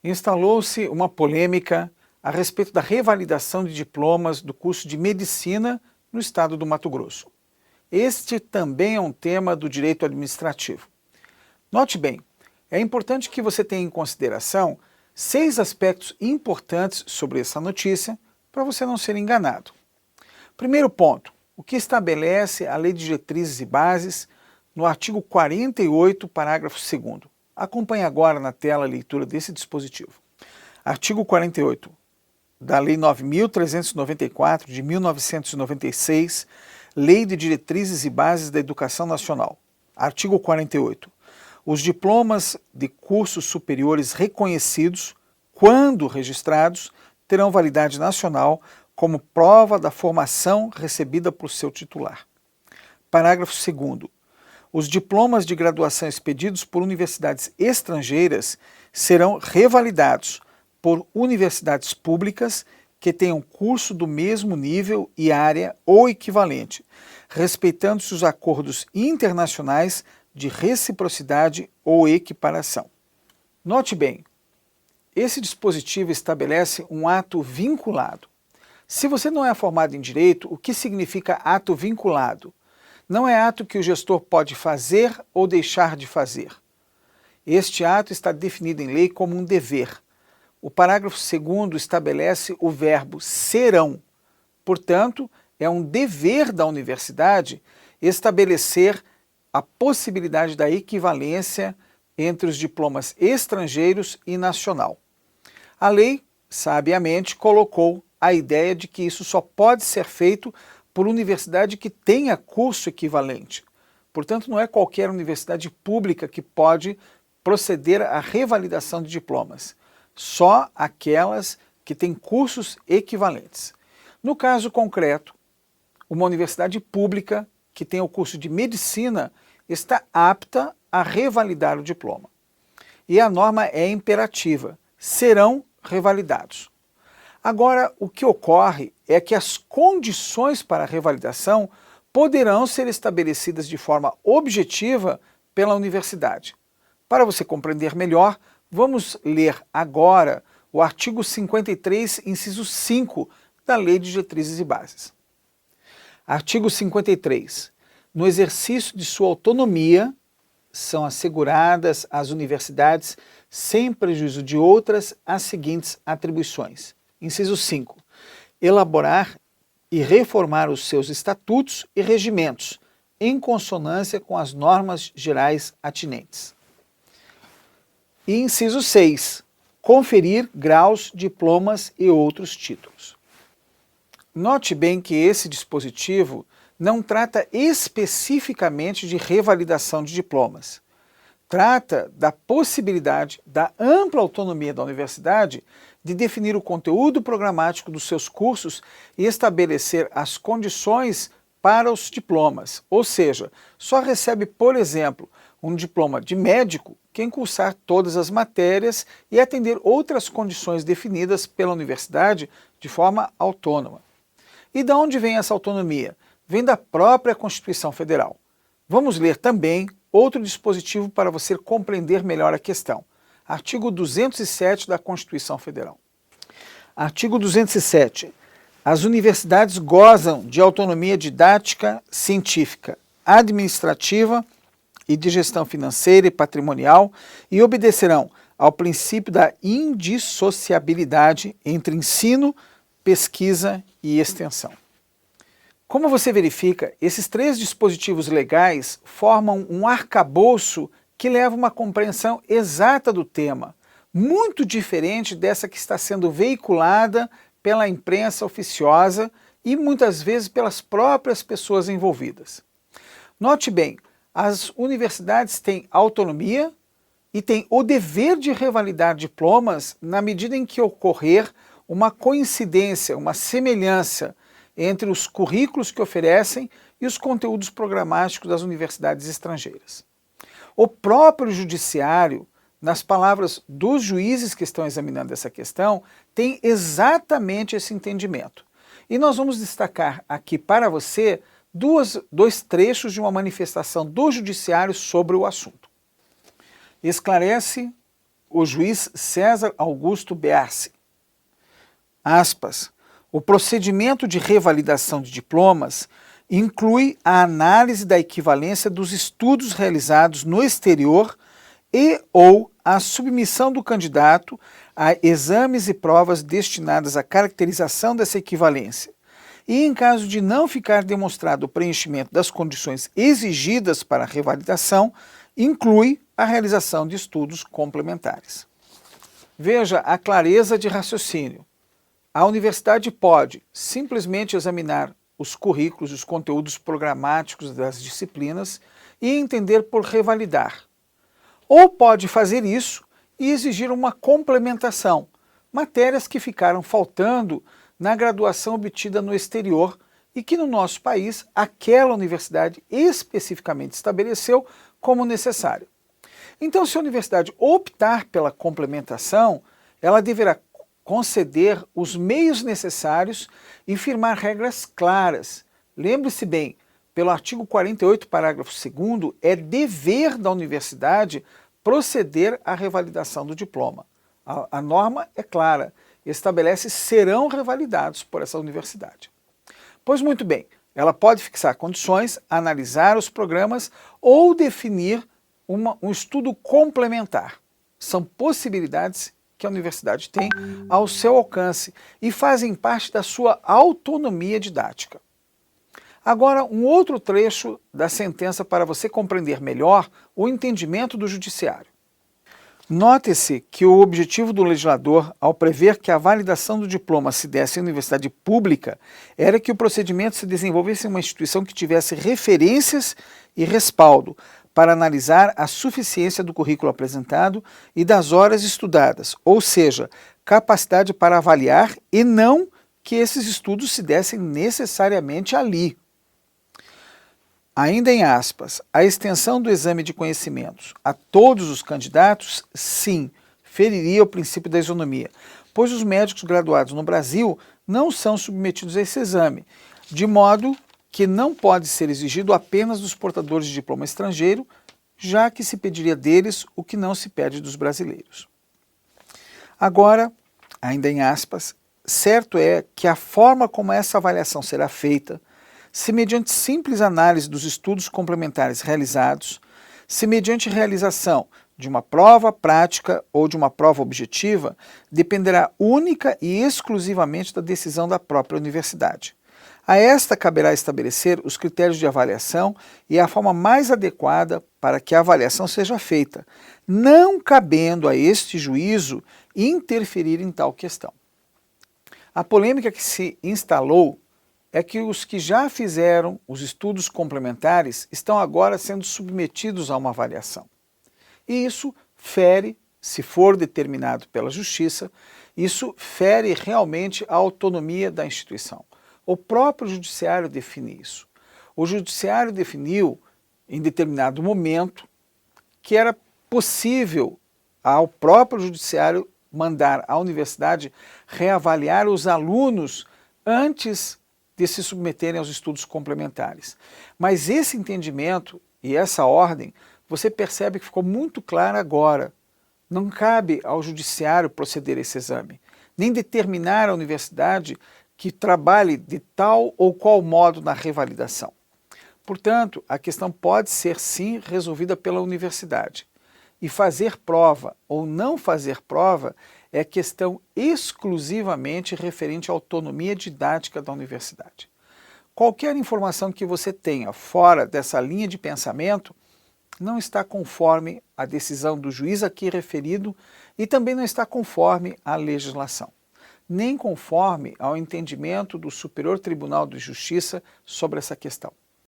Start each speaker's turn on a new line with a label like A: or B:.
A: instalou-se uma polêmica a respeito da revalidação de diplomas do curso de Medicina no estado do Mato Grosso. Este também é um tema do direito administrativo. Note bem, é importante que você tenha em consideração 6 aspectos importantes sobre essa notícia para você não ser enganado. Primeiro ponto, o que estabelece a Lei de Diretrizes e Bases no artigo 48, parágrafo 2º. Acompanhe agora na tela a leitura desse dispositivo. Artigo 48 da Lei 9.394 de 1996, Lei de Diretrizes e Bases da Educação Nacional. Artigo 48. Os diplomas de cursos superiores reconhecidos, quando registrados, terão validade nacional como prova da formação recebida por seu titular. Parágrafo 2º. Os diplomas de graduação expedidos por universidades estrangeiras serão revalidados por universidades públicas que tenham curso do mesmo nível e área ou equivalente, respeitando-se os acordos internacionais de reciprocidade ou equiparação. Note bem, esse dispositivo estabelece um ato vinculado. Se você não é formado em direito, o que significa ato vinculado? Não é ato que o gestor pode fazer ou deixar de fazer. Este ato está definido em lei como um dever. O parágrafo 2º estabelece o verbo serão. Portanto, é um dever da universidade estabelecer a possibilidade da equivalência entre os diplomas estrangeiros e nacional. A lei, sabiamente, colocou a ideia de que isso só pode ser feito por universidade que tenha curso equivalente. Portanto, não é qualquer universidade pública que pode proceder à revalidação de diplomas. Só aquelas que têm cursos equivalentes. No caso concreto, uma universidade pública que tem o curso de Medicina está apta a revalidar o diploma. E a norma é imperativa, serão revalidados. Agora, o que ocorre é que as condições para a revalidação poderão ser estabelecidas de forma objetiva pela universidade. Para você compreender melhor, vamos ler agora o artigo 53, inciso 5 da Lei de Diretrizes e Bases. Artigo 53. No exercício de sua autonomia, são asseguradas às universidades, sem prejuízo de outras, as seguintes atribuições. Inciso 5. Elaborar e reformar os seus estatutos e regimentos, em consonância com as normas gerais atinentes. E inciso 6. Conferir graus, diplomas e outros títulos. Note bem que esse dispositivo não trata especificamente de revalidação de diplomas. Trata da possibilidade da ampla autonomia da universidade de definir o conteúdo programático dos seus cursos e estabelecer as condições para os diplomas. Ou seja, só recebe, por exemplo, um diploma de médico quem cursar todas as matérias e atender outras condições definidas pela universidade de forma autônoma. E de onde vem essa autonomia? Vem da própria Constituição Federal. Vamos ler também outro dispositivo para você compreender melhor a questão. Artigo 207 da Constituição Federal. Artigo 207. As universidades gozam de autonomia didática, científica, administrativa e de gestão financeira e patrimonial e obedecerão ao princípio da indissociabilidade entre ensino, pesquisa e extensão. Como você verifica, esses 3 dispositivos legais formam um arcabouço que leva uma compreensão exata do tema, muito diferente dessa que está sendo veiculada pela imprensa oficiosa e muitas vezes pelas próprias pessoas envolvidas. Note bem, as universidades têm autonomia e têm o dever de revalidar diplomas na medida em que ocorrer uma coincidência, uma semelhança entre os currículos que oferecem e os conteúdos programáticos das universidades estrangeiras. O próprio judiciário, nas palavras dos juízes que estão examinando essa questão, tem exatamente esse entendimento. E nós vamos destacar aqui para você dois trechos de uma manifestação do judiciário sobre o assunto. Esclarece o juiz César Augusto Bearce. Aspas, o procedimento de revalidação de diplomas inclui a análise da equivalência dos estudos realizados no exterior e ou a submissão do candidato a exames e provas destinadas à caracterização dessa equivalência. E em caso de não ficar demonstrado o preenchimento das condições exigidas para a revalidação, inclui a realização de estudos complementares. Veja a clareza de raciocínio. A universidade pode simplesmente examinar os currículos e os conteúdos programáticos das disciplinas e entender por revalidar. Ou pode fazer isso e exigir uma complementação, matérias que ficaram faltando na graduação obtida no exterior e que no nosso país aquela universidade especificamente estabeleceu como necessário. Então, se a universidade optar pela complementação, ela deverá conceder os meios necessários e firmar regras claras. Lembre-se bem, pelo artigo 48, parágrafo 2º, é dever da universidade proceder à revalidação do diploma. A norma é clara, estabelece serão revalidados por essa universidade. Pois muito bem, ela pode fixar condições, analisar os programas ou definir um estudo complementar. São possibilidades que a universidade tem ao seu alcance e fazem parte da sua autonomia didática. Agora, um outro trecho da sentença para você compreender melhor o entendimento do judiciário. Note-se que o objetivo do legislador, ao prever que a validação do diploma se desse em universidade pública, era que o procedimento se desenvolvesse em uma instituição que tivesse referências e respaldo para analisar a suficiência do currículo apresentado e das horas estudadas, ou seja, capacidade para avaliar e não que esses estudos se dessem necessariamente ali. Ainda em aspas, a extensão do exame de conhecimentos a todos os candidatos, sim, feriria o princípio da isonomia, pois os médicos graduados no Brasil não são submetidos a esse exame, de modo que não pode ser exigido apenas dos portadores de diploma estrangeiro, já que se pediria deles o que não se pede dos brasileiros. Agora, ainda em aspas, certo é que a forma como essa avaliação será feita, se mediante simples análise dos estudos complementares realizados, se mediante realização de uma prova prática ou de uma prova objetiva, dependerá única e exclusivamente da decisão da própria universidade. A esta caberá estabelecer os critérios de avaliação e a forma mais adequada para que a avaliação seja feita, não cabendo a este juízo interferir em tal questão. A polêmica que se instalou é que os que já fizeram os estudos complementares estão agora sendo submetidos a uma avaliação. E isso fere, se for determinado pela Justiça, isso fere realmente a autonomia da instituição. O próprio Judiciário define isso. O Judiciário definiu, em determinado momento, que era possível ao próprio Judiciário mandar à universidade reavaliar os alunos antes de se submeterem aos estudos complementares. Mas esse entendimento e essa ordem, você percebe que ficou muito claro agora. Não cabe ao Judiciário proceder a esse exame, nem determinar à universidade que trabalhe de tal ou qual modo na revalidação. Portanto, a questão pode ser sim resolvida pela universidade. E fazer prova ou não fazer prova é questão exclusivamente referente à autonomia didática da universidade. Qualquer informação que você tenha fora dessa linha de pensamento não está conforme a decisão do juiz aqui referido e também não está conforme à legislação, nem conforme ao entendimento do Superior Tribunal de Justiça sobre essa questão.